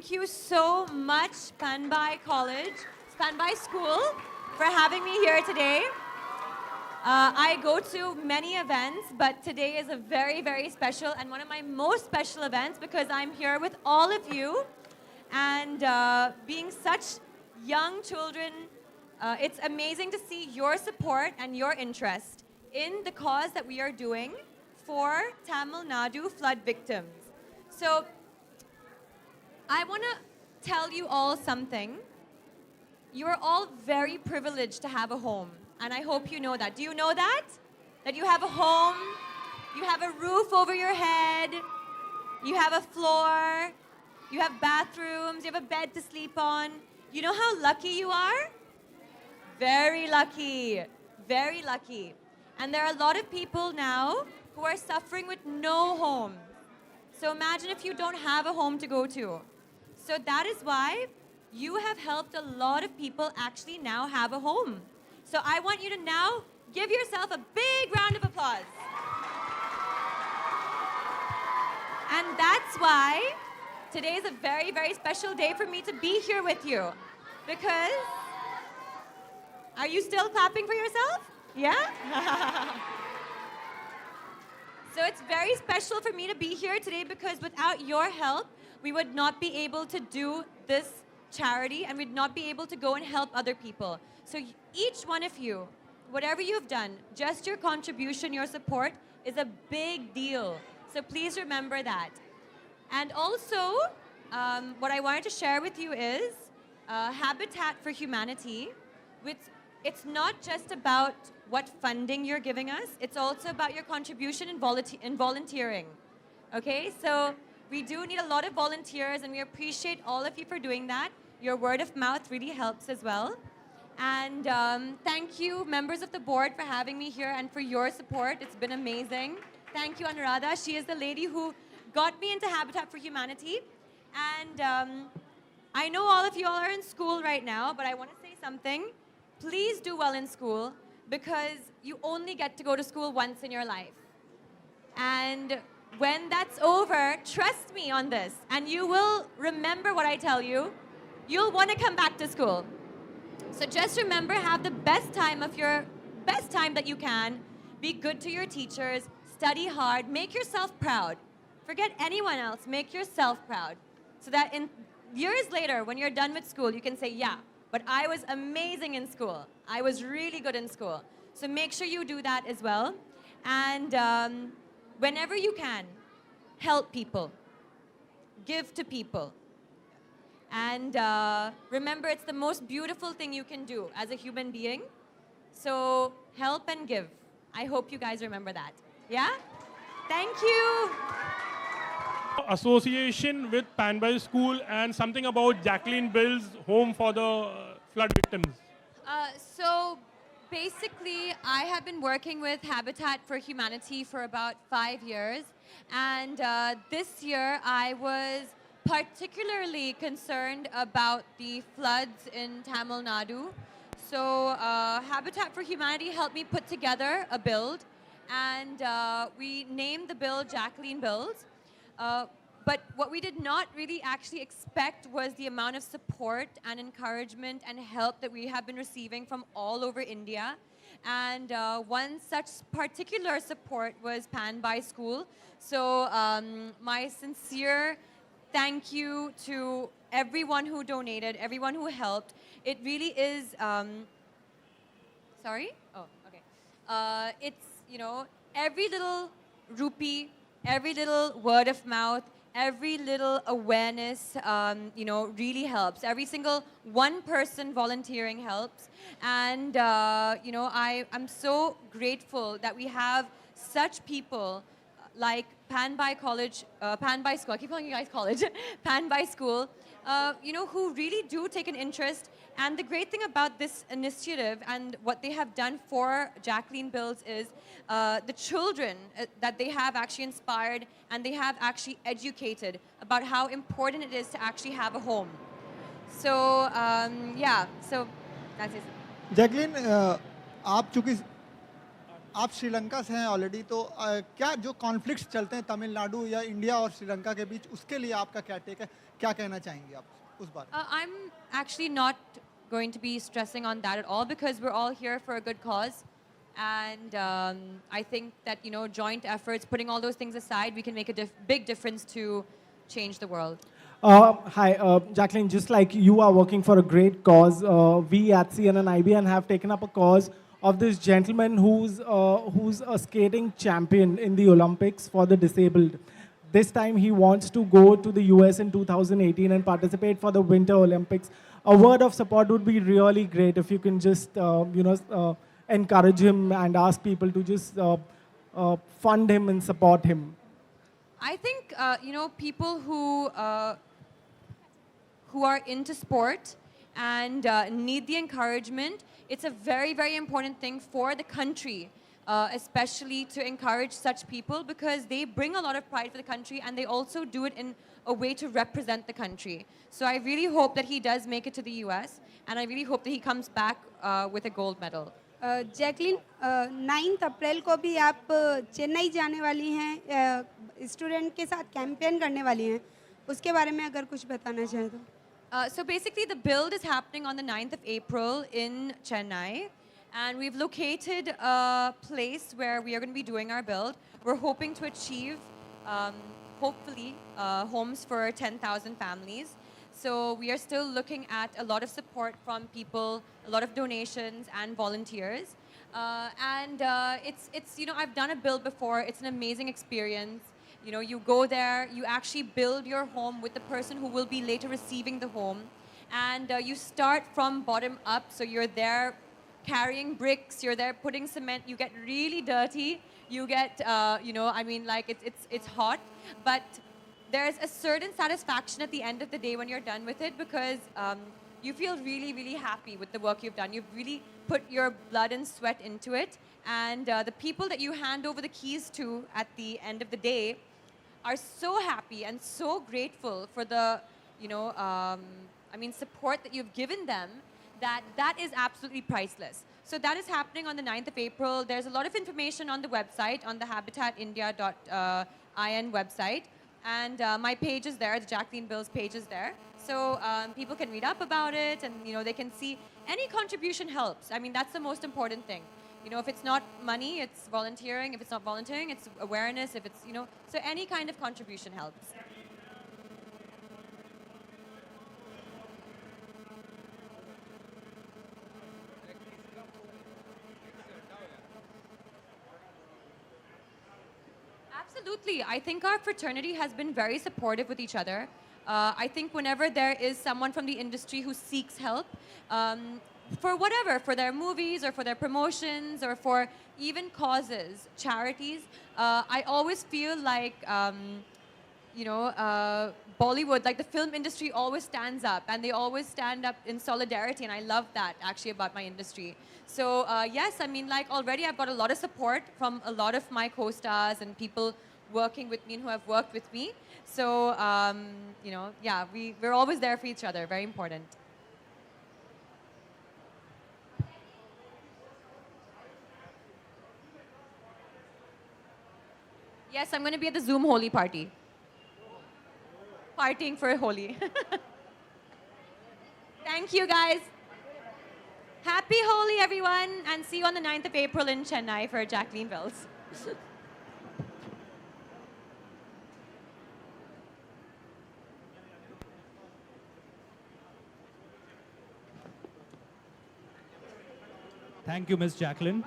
Thank you so much, Panbai College, Panbai School, for having me here today. I go to many events, but today is a very, very special and one of my most special events because I'm here with all of you. And being such young children, it's amazing to see your support and your interest in the cause that we are doing for Tamil Nadu flood victims. So I want to tell you all something. You are all very privileged to have a home, and I hope you know that. Do you know that? That you have a home, you have a roof over your head, you have a floor, you have bathrooms, you have a bed to sleep on. You know how lucky you are? Very lucky, very lucky. And there are a lot of people now who are suffering with no home. So imagine if you don't have a home to go to. So that is why you have helped a lot of people actually now have a home. So I want you to now give yourself a big round of applause. And that's why today is a very, very special day for me to be here with you. Because, are you still clapping for yourself? Yeah? So it's very special for me to be here today because without your help, we would not be able to do this charity and we'd not be able to go and help other people. So each one of you, whatever you've done, just your contribution, your support is a big deal. So please remember that. And also, what I wanted to share with you is Habitat for Humanity. It's not just about what funding you're giving us, it's also about your contribution in volunteering. Okay, so we do need a lot of volunteers and we appreciate all of you for doing that. Your word of mouth really helps as well. And thank you, members of the board, for having me here and for your support. It's been amazing. Thank you, Anuradha. She is the lady who got me into Habitat for Humanity. And I know all of you all are in school right now, but I want to say something. Please do well in school because you only get to go to school once in your life. And when that's over, trust me on this, and you will remember what I tell you. You'll want to come back to school. So just remember, have the best time that you can. Be good to your teachers, study hard, make yourself proud. Forget anyone else, make yourself proud. So that in years later, when you're done with school, you can say, yeah, but I was amazing in school. I was really good in school. So make sure you do that as well. And whenever you can, help people. Give to people. And remember, it's the most beautiful thing you can do as a human being. So help and give. I hope you guys remember that. Yeah? Thank you. Association with Panbai School and something about Jacqueline Bill's home for the flood victims. So basically, I have been working with Habitat for Humanity for about 5 years. And this year, I was particularly concerned about the floods in Tamil Nadu. So Habitat for Humanity helped me put together a build. And we named the build Jacqueline Builds. But what we did not really actually expect was the amount of support and encouragement and help that we have been receiving from all over India. And one such particular support was Panbai School. So my sincere thank you to everyone who donated, everyone who helped. It really is, sorry? Oh, okay. It's, you know, every little rupee, every little word of mouth, every little awareness, you know, really helps. Every single one person volunteering helps. And, you know, I'm so grateful that we have such people like Panbai College, Panbai School, I keep calling you guys college, Panbai School, you know, who really do take an interest. And the great thing about this initiative and what they have done for Jacqueline Builds is the children that they have actually inspired and they have actually educated about how important it is to actually have a home. So, yeah, so that's it. Jacqueline आप चूंकि आप श्रीलंका से हैं already, तो क्या जो conflicts चलते हैं तमिलनाडु या इंडिया और श्रीलंका के बीच, उसके लिए आपका क्या टेक है, क्या कहना चाहेंगे आप उस बारे में? I'm actually not going to be stressing on that at all because we're all here for a good cause. And I think that, joint efforts, putting all those things aside, we can make a big difference to change the world. Hi, Jacqueline. Just like you are working for a great cause, we at CNN IBN have taken up a cause of this gentleman who's a skating champion in the Olympics for the disabled. This time he wants to go to the US in 2018 and participate for the Winter Olympics. A word of support would be really great if you can just encourage him and ask people to just fund him and support him. I think, people who are into sport and need the encouragement, it's a very, very important thing for the country, especially to encourage such people because they bring a lot of pride for the country and they also do it in a way to represent the country. So I really hope that he does make it to the US and I really hope that he comes back with a gold medal. Jacqueline 9 अप्रैल को भी आप चेन्नई जाने वाली हैं, student के साथ campaign करने वाली हैं, उसके बारे में अगर कुछ बताना चाहें तो. So basically the build is happening on the 9th of April in Chennai and we've located a place where we are going to be doing our build. We're hoping to achieve, hopefully, homes for 10,000 families. So we are still looking at a lot of support from people, a lot of donations and volunteers. It's I've done a build before. It's an amazing experience. You go there, you actually build your home with the person who will be later receiving the home. And you start from bottom up. So you're there carrying bricks, you're there putting cement, you get really dirty. You get, it's hot. But there's a certain satisfaction at the end of the day when you're done with it because you feel really, really happy with the work you've done. You've really put your blood and sweat into it. And the people that you hand over the keys to at the end of the day are so happy and so grateful for the, support that you've given them that is absolutely priceless. So that is happening on the 9th of April. There's a lot of information on the website, on the habitatindia.in website. And my page is there, the Jacqueline Bills page is there. So people can read up about it and, they can see any contribution helps. I mean, that's the most important thing. If it's not money, it's volunteering. If it's not volunteering, it's awareness. If it's, so any kind of contribution helps. Absolutely. I think our fraternity has been very supportive with each other. I think whenever there is someone from the industry who seeks help, for whatever, for their movies or for their promotions or for even causes, charities, I always feel like, Bollywood, like the film industry always stands up and they always stand up in solidarity. And I love that actually about my industry. So yes, already I've got a lot of support from a lot of my co-stars and people working with me and who have worked with me. So, we're always there for each other. Very important. Yes, I'm going to be at the Zoom Holi party. Partying for Holi. Thank you, guys. Happy Holi, everyone. And see you on the 9th of April in Chennai for Jacqueline Bills. Thank you, Ms. Jacqueline.